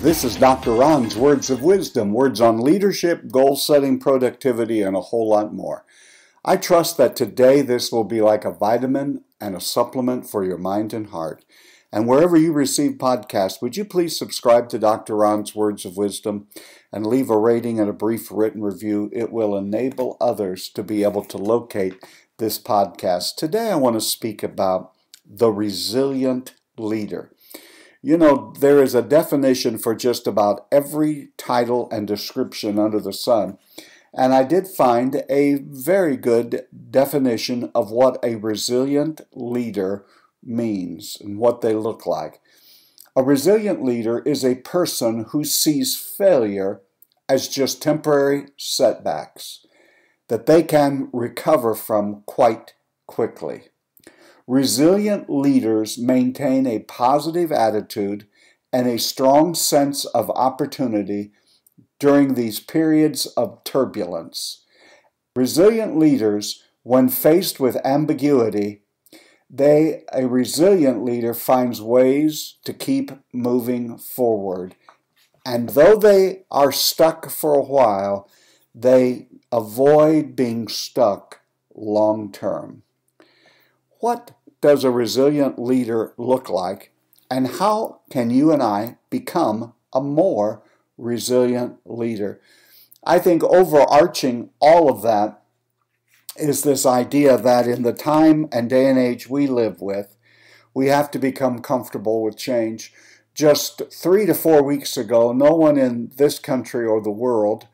This is Dr. Ron's Words of Wisdom, words on leadership, goal setting, productivity, and a whole lot more. I trust that today this will be like a vitamin and a supplement for your mind and heart. And wherever you receive podcasts, would you please subscribe to Dr. Ron's Words of Wisdom and leave a rating and a brief written review? It will enable others to be able to locate this podcast. Today I want to speak about the resilient leader. You know, there is a definition for just about every title and description under the sun. And I did find a very good definition of what a resilient leader means and what they look like. A resilient leader is a person who sees failure as just temporary setbacks that they can recover from quite quickly. Resilient leaders maintain a positive attitude and a strong sense of opportunity during these periods of turbulence. Resilient leaders, when faced with ambiguity, a resilient leader finds ways to keep moving forward. And though they are stuck for a while, they avoid being stuck long term. What does a resilient leader look like, and how can you and I become a more resilient leader? I think overarching all of that is this idea that in the time and day and age we live with, we have to become comfortable with change. Just 3 to 4 weeks ago, no one in this country or the world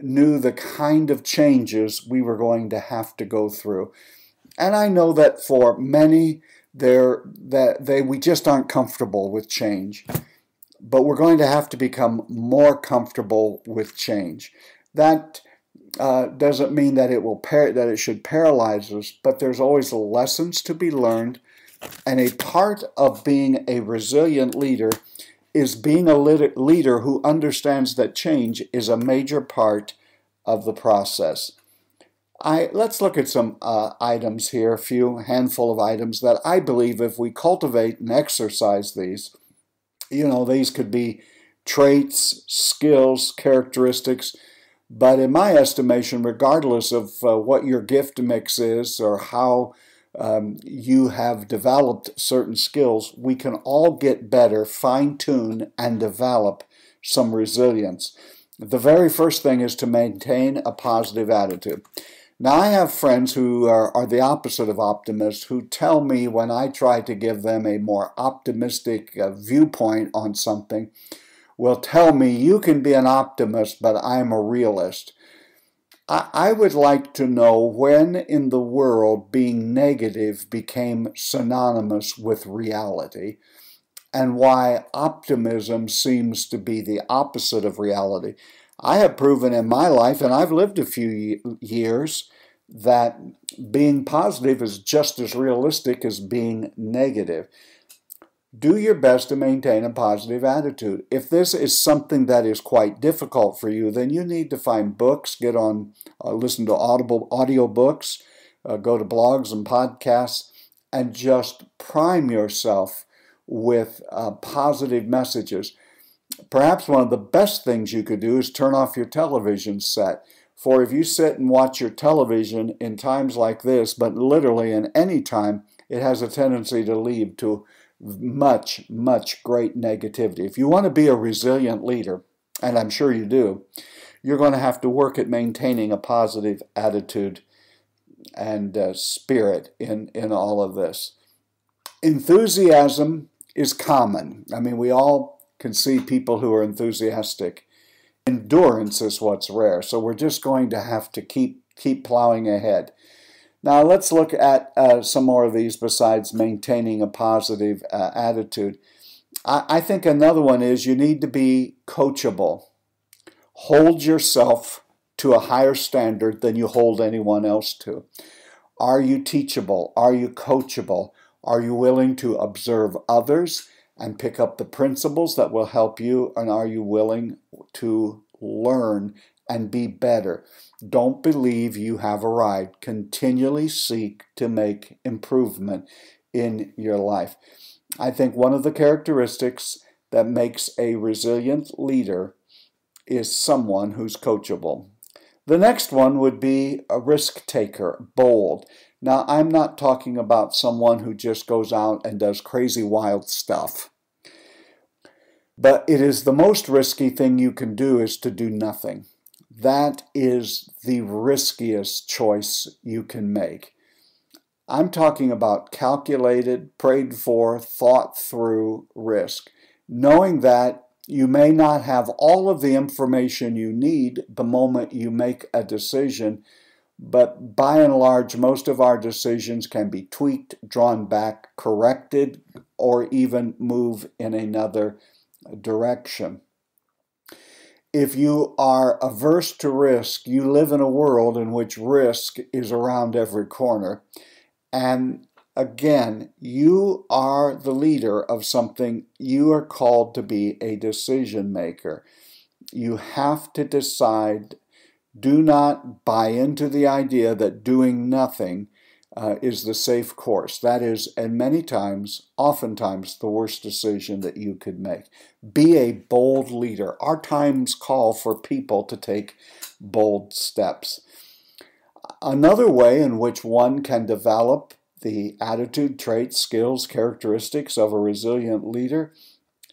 knew the kind of changes we were going to have to go through. And I know that for many, we just aren't comfortable with change. But we're going to have to become more comfortable with change. That doesn't mean that it should paralyze us, but there's always lessons to be learned. And a part of being a resilient leader is being a leader who understands that change is a major part of the process. Let's look at some items here, a handful of items that I believe if we cultivate and exercise these, these could be traits, skills, characteristics, but in my estimation, regardless of what your gift mix is or how you have developed certain skills, we can all get better, fine-tune, and develop some resilience. The very first thing is to maintain a positive attitude. Now, I have friends who are the opposite of optimists who tell me when I try to give them a more optimistic viewpoint on something, will tell me, you can be an optimist, but I'm a realist. I would like to know when in the world being negative became synonymous with reality and why optimism seems to be the opposite of reality. I have proven in my life, and I've lived a few years, that being positive is just as realistic as being negative. Do your best to maintain a positive attitude. If this is something that is quite difficult for you, then you need to find books, listen to audio books, go to blogs and podcasts, and just prime yourself with positive messages. Perhaps one of the best things you could do is turn off your television set. For if you sit and watch your television in times like this, but literally in any time, it has a tendency to lead to much, much great negativity. If you want to be a resilient leader, and I'm sure you do, you're going to have to work at maintaining a positive attitude and spirit in all of this. Enthusiasm is common. I mean, we all can see people who are enthusiastic. Endurance is what's rare, so we're just going to have to keep plowing ahead. Now let's look at some more of these besides maintaining a positive attitude. I think another one is you need to be coachable. Hold yourself to a higher standard than you hold anyone else to. Are you teachable? Are you coachable? Are you willing to observe others and pick up the principles that will help you? And are you willing to learn and be better? Don't believe you have arrived. Continually seek to make improvement in your life. I think one of the characteristics that makes a resilient leader is someone who's coachable. The next one would be a risk taker, bold. Now, I'm not talking about someone who just goes out and does crazy wild stuff. But it is the most risky thing you can do is to do nothing. That is the riskiest choice you can make. I'm talking about calculated, prayed for, thought through risk, knowing that you may not have all of the information you need the moment you make a decision, but by and large, most of our decisions can be tweaked, drawn back, corrected, or even move in another direction. If you are averse to risk, you live in a world in which risk is around every corner. And again, you are the leader of something. You are called to be a decision maker. You have to decide. Do not buy into the idea that doing nothing is the safe course. That is, and many times, oftentimes, the worst decision that you could make. Be a bold leader. Our times call for people to take bold steps. Another way in which one can develop the attitude, traits, skills, characteristics of a resilient leader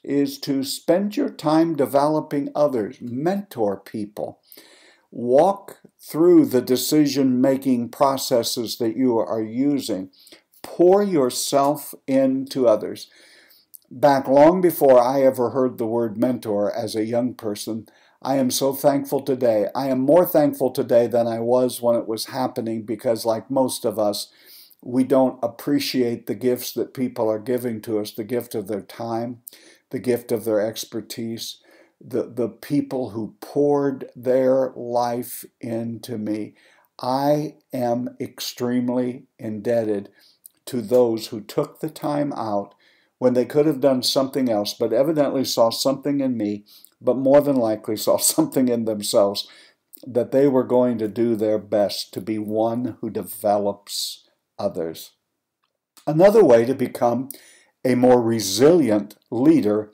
is to spend your time developing others, mentor people. Walk through the decision-making processes that you are using. Pour yourself into others. Back long before I ever heard the word mentor as a young person, I am so thankful today. I am more thankful today than I was when it was happening because, like most of us, we don't appreciate the gifts that people are giving to us, the gift of their time, the gift of their expertise, the people who poured their life into me. I am extremely indebted to those who took the time out when they could have done something else, but evidently saw something in me, but more than likely saw something in themselves, that they were going to do their best to be one who develops others. Another way to become a more resilient leader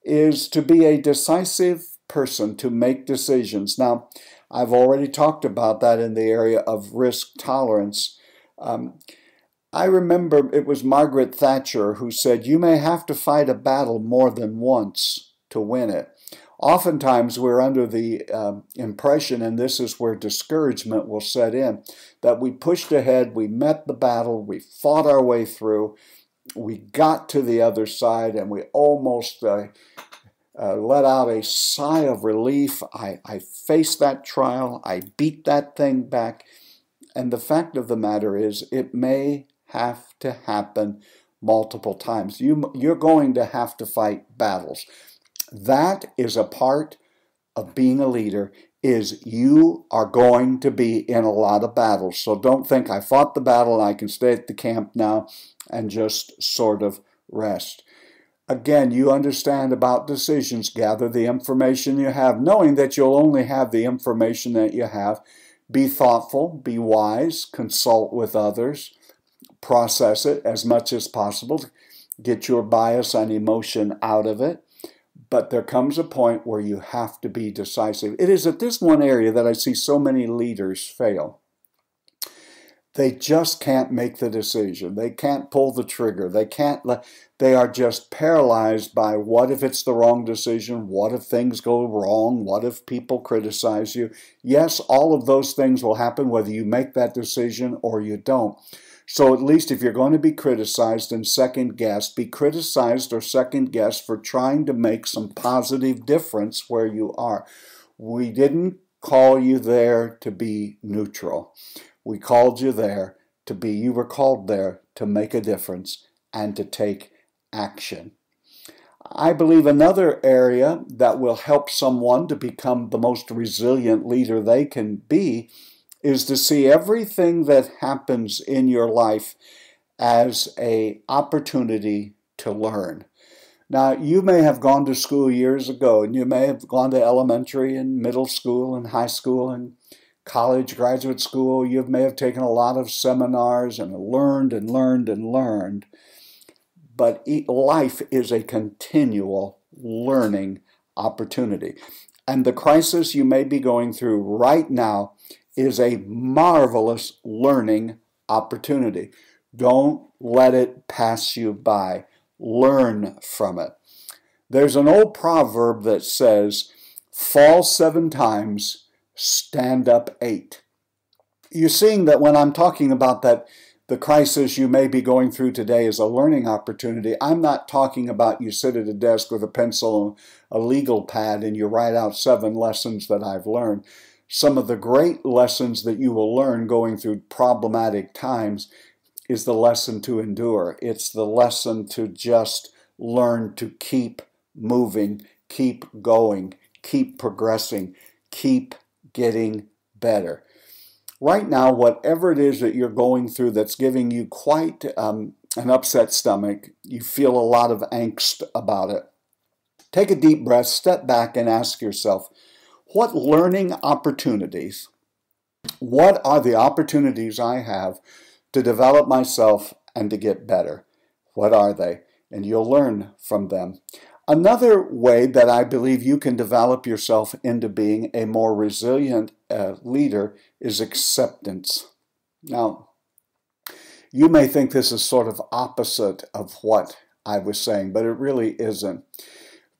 is to be a decisive person, to make decisions. Now, I've already talked about that in the area of risk tolerance. I remember it was Margaret Thatcher who said, "You may have to fight a battle more than once to win it." Oftentimes we're under the impression, and this is where discouragement will set in, that we pushed ahead, we met the battle, we fought our way through, we got to the other side, and we almost let out a sigh of relief. I faced that trial, I beat that thing back, and the fact of the matter is it may have to happen multiple times. You're going to have to fight battles. That is a part of being a leader, is you are going to be in a lot of battles. So don't think I fought the battle and I can stay at the camp now and just sort of rest. Again, you understand about decisions. Gather the information you have, knowing that you'll only have the information that you have. Be thoughtful, be wise, consult with others, process it as much as possible, get your bias and emotion out of it. But there comes a point where you have to be decisive. It is at this one area that I see so many leaders fail. They just can't make the decision. They can't pull the trigger. They are just paralyzed by what if it's the wrong decision? What if things go wrong? What if people criticize you? Yes, all of those things will happen whether you make that decision or you don't. So at least if you're going to be criticized and second-guessed, be criticized or second-guessed for trying to make some positive difference where you are. We didn't call you there to be neutral. We called you there to be, you were called there to make a difference and to take action. I believe another area that will help someone to become the most resilient leader they can be is to see everything that happens in your life as an opportunity to learn. Now, you may have gone to school years ago, and you may have gone to elementary and middle school and high school and college, graduate school. You may have taken a lot of seminars and learned and learned and learned. But life is a continual learning opportunity. And the crisis you may be going through right now is a marvelous learning opportunity. Don't let it pass you by. Learn from it. There's an old proverb that says, fall 7 times, stand up 8. You're seeing that when I'm talking about that, the crisis you may be going through today is a learning opportunity. I'm not talking about you sit at a desk with a pencil and a legal pad and you write out 7 lessons that I've learned. Some of the great lessons that you will learn going through problematic times is the lesson to endure. It's the lesson to just learn to keep moving, keep going, keep progressing, keep getting better. Right now, whatever it is that you're going through that's giving you quite an upset stomach, you feel a lot of angst about it, take a deep breath, step back and ask yourself, what learning opportunities, what are the opportunities I have to develop myself and to get better? What are they? And you'll learn from them. Another way that I believe you can develop yourself into being a more resilient leader is acceptance. Now, you may think this is sort of opposite of what I was saying, but it really isn't.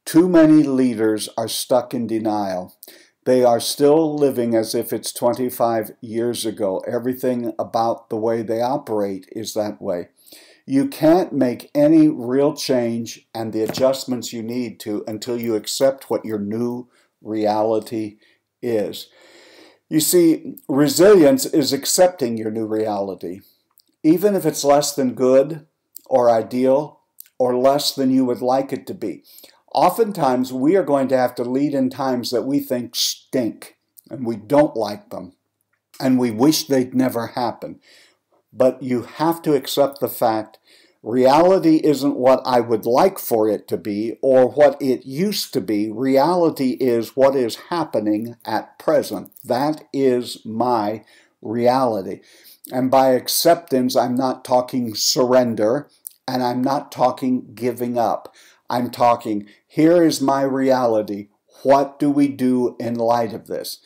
Too many leaders are stuck in denial. They are still living as if it's 25 years ago. Everything about the way they operate is that way. You can't make any real change and the adjustments you need to until you accept what your new reality is. You see, resilience is accepting your new reality, even if it's less than good or ideal or less than you would like it to be. Oftentimes, we are going to have to lead in times that we think stink and we don't like them and we wish they'd never happen. But you have to accept the fact reality isn't what I would like for it to be or what it used to be. Reality is what is happening at present. That is my reality. And by acceptance, I'm not talking surrender and I'm not talking giving up. I'm talking, here is my reality. What do we do in light of this?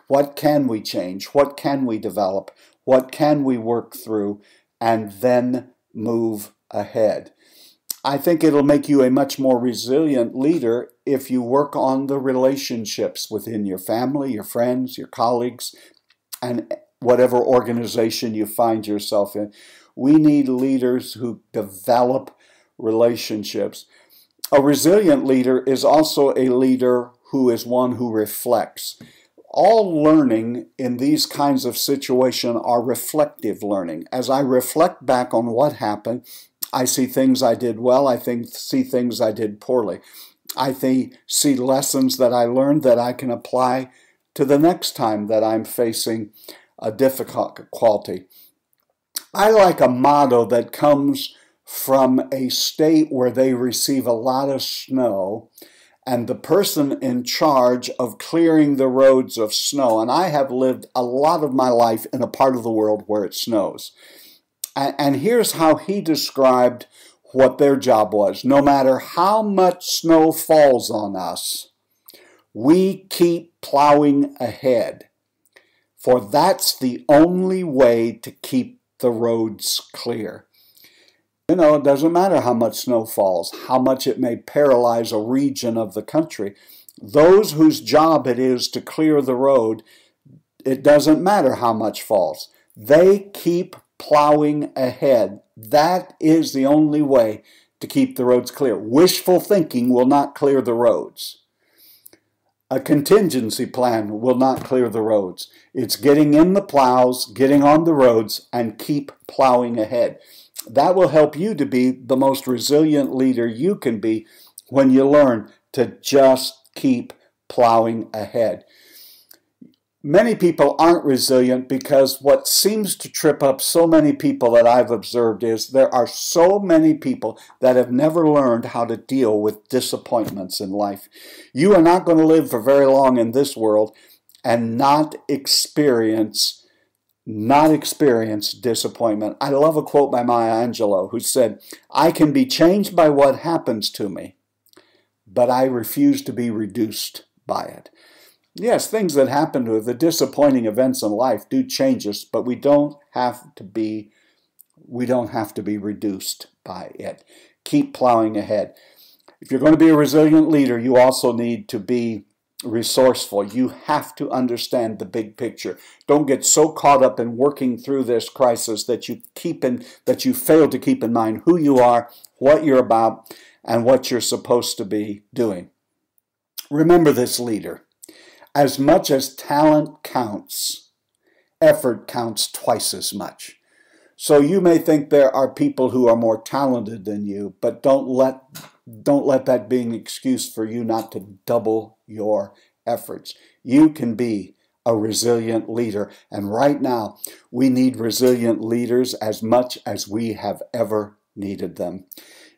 What can we change? What can we develop? What can we work through? And then move ahead. I think it'll make you a much more resilient leader if you work on the relationships within your family, your friends, your colleagues, and whatever organization you find yourself in. We need leaders who develop relationships. A resilient leader is also a leader who is one who reflects. All learning in these kinds of situations are reflective learning. As I reflect back on what happened, I see things I did well, see things I did poorly. I see lessons that I learned that I can apply to the next time that I'm facing a difficulty. I like a motto that comes from a state where they receive a lot of snow and the person in charge of clearing the roads of snow. And I have lived a lot of my life in a part of the world where it snows. And here's how he described what their job was. No matter how much snow falls on us, we keep plowing ahead. For that's the only way to keep the roads clear. You know, it doesn't matter how much snow falls, how much it may paralyze a region of the country. Those whose job it is to clear the road, it doesn't matter how much falls. They keep plowing ahead. That is the only way to keep the roads clear. Wishful thinking will not clear the roads. A contingency plan will not clear the roads. It's getting in the plows, getting on the roads, and keep plowing ahead. That will help you to be the most resilient leader you can be when you learn to just keep plowing ahead. Many people aren't resilient because what seems to trip up so many people that I've observed is there are so many people that have never learned how to deal with disappointments in life. You are not going to live for very long in this world and not experience disappointment. I love a quote by Maya Angelou who said, "I can be changed by what happens to me, but I refuse to be reduced by it. Yes, things that happen to the disappointing events in life do change us, but we don't have to be reduced by it. Keep plowing ahead. If you're going to be a resilient leader, you also need to be resourceful. You have to understand the big picture. Don't get so caught up in working through this crisis that you fail to keep in mind who you are, what you're about, and what you're supposed to be doing. Remember this, leader. As much as talent counts, effort counts twice as much. So you may think there are people who are more talented than you, but don't let that be an excuse for you not to double your efforts. You can be a resilient leader, and right now we need resilient leaders as much as we have ever needed them.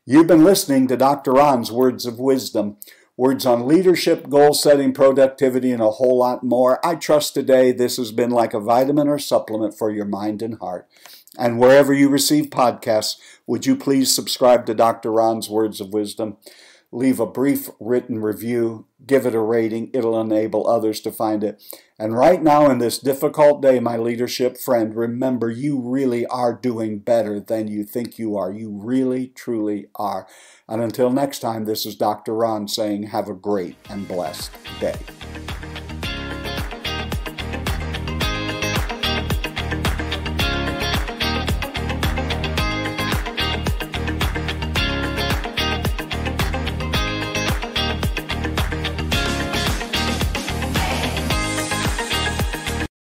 You've been listening to Dr. Ron's Words of Wisdom. Words on leadership, goal setting, productivity, and a whole lot more. I trust today this has been like a vitamin or supplement for your mind and heart. And wherever you receive podcasts, would you please subscribe to Dr. Ron's Words of Wisdom? Leave a brief written review, give it a rating. It'll enable others to find it. And right now in this difficult day, my leadership friend, remember you really are doing better than you think you are. You really, truly are. And until next time, this is Dr. Ron saying have a great and blessed day.